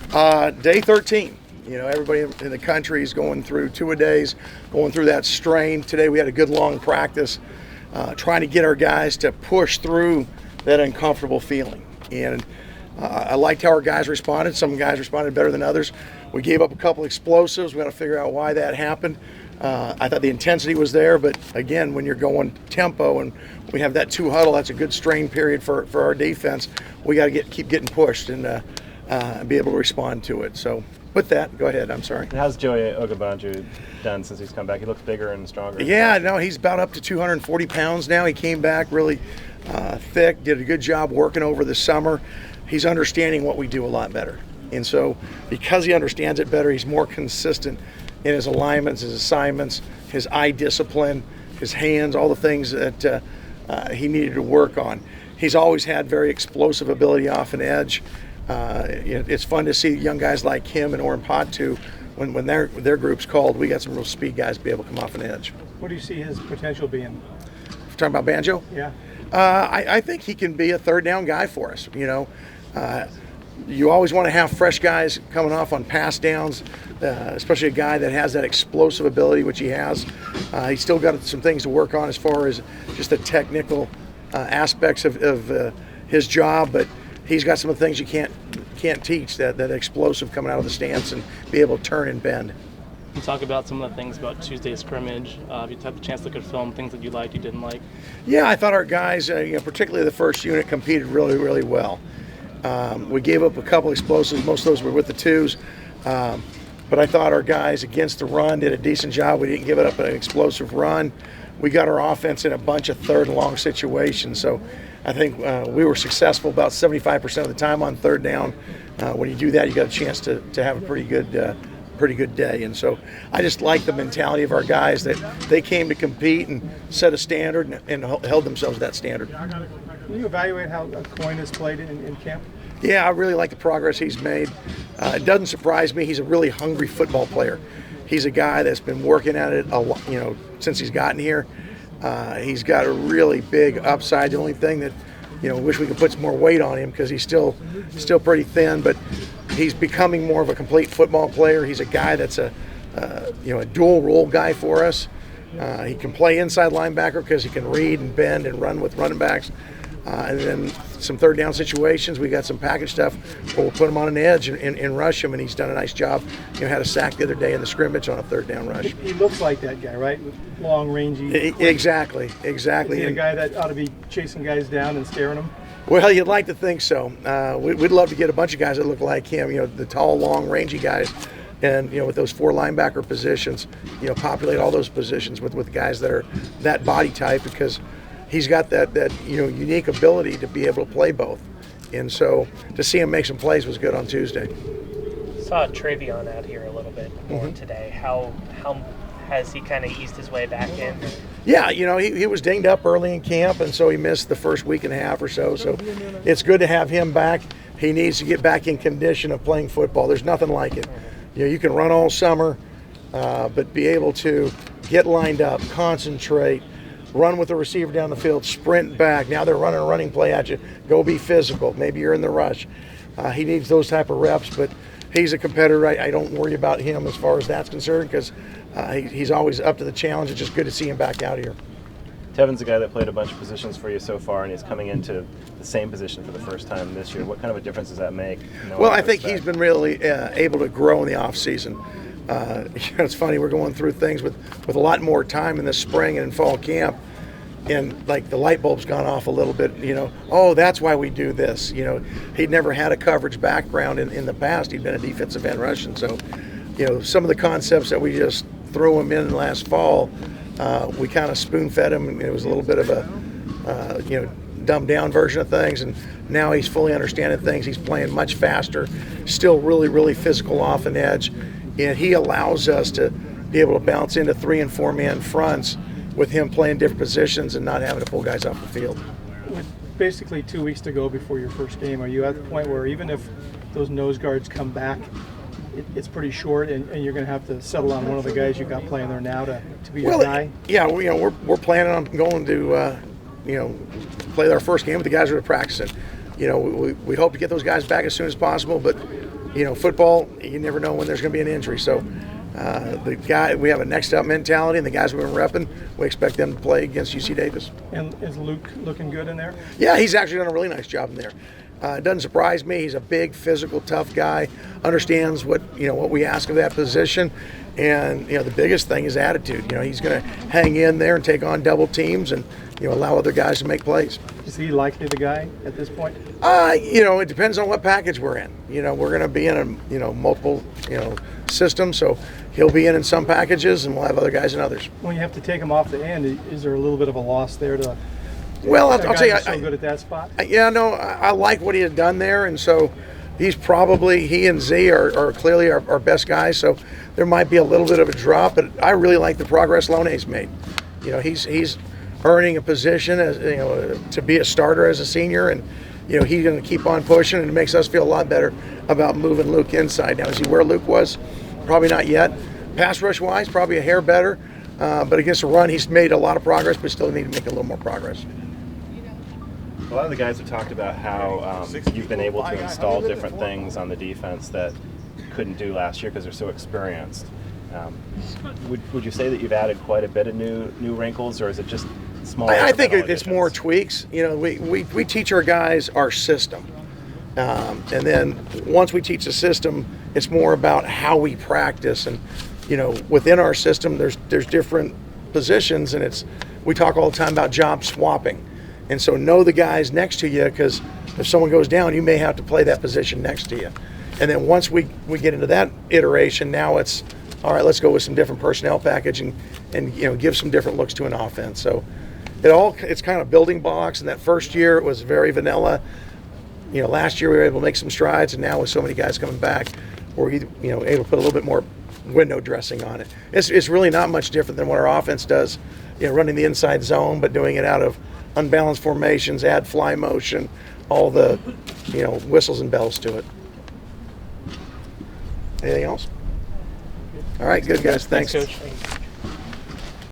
Day 13. Everybody in the country is going through two-a-days, going through that strain. Today we had a good long practice, trying to get our guys to push through that uncomfortable feeling. And I liked how our guys responded. Some guys responded better than others. We gave up a couple explosives. We got to figure out why that happened. I thought the intensity was there, but again, when you're going tempo and we have that two huddle, that's a good strain period for our defense. We got to keep getting pushed and be able to respond to it. So with that, go ahead. I'm sorry. How's Joey Ogabanju done since he's come back? He looks bigger and stronger. Yeah, no, he's about up to 240 pounds now. He came back really thick, did a good job working over the summer. He's understanding what we do a lot better. And so because he understands it better, he's more consistent in his alignments, his assignments, his eye discipline, his hands, all the things that he needed to work on. He's always had very explosive ability off an edge. It's fun to see young guys like him and Orrin Patu, when their group's called, we got some real speed guys to be able to come off an edge. What do you see his potential being? Talking about Banjo? Yeah. I think he can be a third down guy for us. You always want to have fresh guys coming off on pass downs, especially a guy that has that explosive ability, which he has. He's still got some things to work on as far as just the technical aspects of his job, but he's got some of the things you can't teach, that explosive coming out of the stance and be able to turn and bend. You talk about some of the things about Tuesday's scrimmage. If you had the chance to look at film, things that you liked, you didn't like. Yeah, I thought our guys, particularly the first unit, competed really, really well. We gave up a couple explosives. Most of those were with the twos. But I thought our guys against the run did a decent job. We didn't give it up an explosive run. We got our offense in a bunch of third and long situations. So I think we were successful about 75% of the time on third down. When you do that, you got a chance to have a pretty good day. And so I just like the mentality of our guys, that they came to compete and set a standard and held themselves to that standard. Can you evaluate how Coyne has played in camp? Yeah, I really like the progress he's made. It doesn't surprise me. He's a really hungry football player. He's a guy that's been working at it a lot, since he's gotten here. He's got a really big upside. The only thing that, wish we could put some more weight on him, because he's still pretty thin, but he's becoming more of a complete football player. He's a guy that's a dual role guy for us. He can play inside linebacker because he can read and bend and run with running backs. And then some third down situations, we got some package stuff where we'll put him on an edge and rush him, and he's done a nice job. Had a sack the other day in the scrimmage on a third down rush. He looks like that guy, right? With long, rangy. Exactly. Is he a guy that ought to be chasing guys down and scaring them? Well, you'd like to think so. We'd love to get a bunch of guys that look like him, the tall, long, rangy guys. And, with those four linebacker positions, populate all those positions with guys that are that body type, because he's got that unique ability to be able to play both. And so to see him make some plays was good on Tuesday. Saw Travion out here a little bit more today. How has he kind of eased his way back in? Yeah, he was dinged up early in camp, and so he missed the first week and a half or so. So it's good to have him back. He needs to get back in condition of playing football. There's nothing like it. You can run all summer, but be able to get lined up, concentrate, run with the receiver down the field, sprint back. Now they're running a running play at you. Go be physical. Maybe you're in the rush. He needs those type of reps, but he's a competitor. I don't worry about him as far as that's concerned, because he's always up to the challenge. It's just good to see him back out here. Tevin's a guy that played a bunch of positions for you so far, and he's coming into the same position for the first time this year. What kind of a difference does that make? Well, I think he's been really able to grow in the off season. It's funny, we're going through things with a lot more time in the spring and in fall camp, and like the light bulb's gone off a little bit. Oh, that's why we do this. He'd never had a coverage background in the past. He'd been a defensive end rushing, so some of the concepts that we just threw him in last fall, we kind of spoon-fed him, and it was a little bit of a dumbed-down version of things, and now he's fully understanding things. He's playing much faster, still really, really physical off an edge, and he allows us to be able to bounce into 3- and 4-man fronts with him playing different positions and not having to pull guys off the field. With basically 2 weeks to go before your first game, are you at the point where even if those nose guards come back, it's pretty short, and you're going to have to settle on one of the guys you got playing there now to be your guy? Yeah, we're planning on going to play our first game with the guys that are practicing. We hope to get those guys back as soon as possible, but football, you never know when there's going to be an injury. So we have a next up mentality, and the guys we've been repping, we expect them to play against UC Davis. And is Luke looking good in there? Yeah, he's actually done a really nice job in there. It doesn't surprise me. He's a big, physical, tough guy. Understands what we ask of that position, and the biggest thing is attitude. He's going to hang in there and take on double teams, and allow other guys to make plays. Is he likely the guy at this point? It depends on what package we're in. We're going to be in a multiple system, so he'll be in some packages, and we'll have other guys in others. When you have to take him off the end, is there a little bit of a loss there to? Well, I'll tell you, so good at that spot. I like what he had done there, and so he and Z are clearly our best guys. So there might be a little bit of a drop, but I really like the progress Lone's made. He's earning a position as to be a starter as a senior, and he's going to keep on pushing, and it makes us feel a lot better about moving Luke inside. Now, is he where Luke was? Probably not yet. Pass rush wise, probably a hair better, but against the run, he's made a lot of progress, but still need to make a little more progress. A lot of the guys have talked about how you've been able to install different things on the defense that couldn't do last year because they're so experienced. Would you say that you've added quite a bit of new wrinkles, or is it just small? I think incremental it's more tweaks. We teach our guys our system, and then once we teach the system, it's more about how we practice. And within our system, there's different positions, and we talk all the time about job swapping. And so know the guys next to you, because if someone goes down, you may have to play that position next to you. And then once we get into that iteration, now it's all right. Let's go with some different personnel package and give some different looks to an offense. So it's kind of building blocks. And that first year it was very vanilla. Last year we were able to make some strides, and now with so many guys coming back, we're able to put a little bit more window dressing on it. It's really not much different than what our offense does. Running the inside zone, but doing it out of unbalanced formations, add fly motion, all the whistles and bells to it. Anything else? All right, good guys. Thanks. Coach.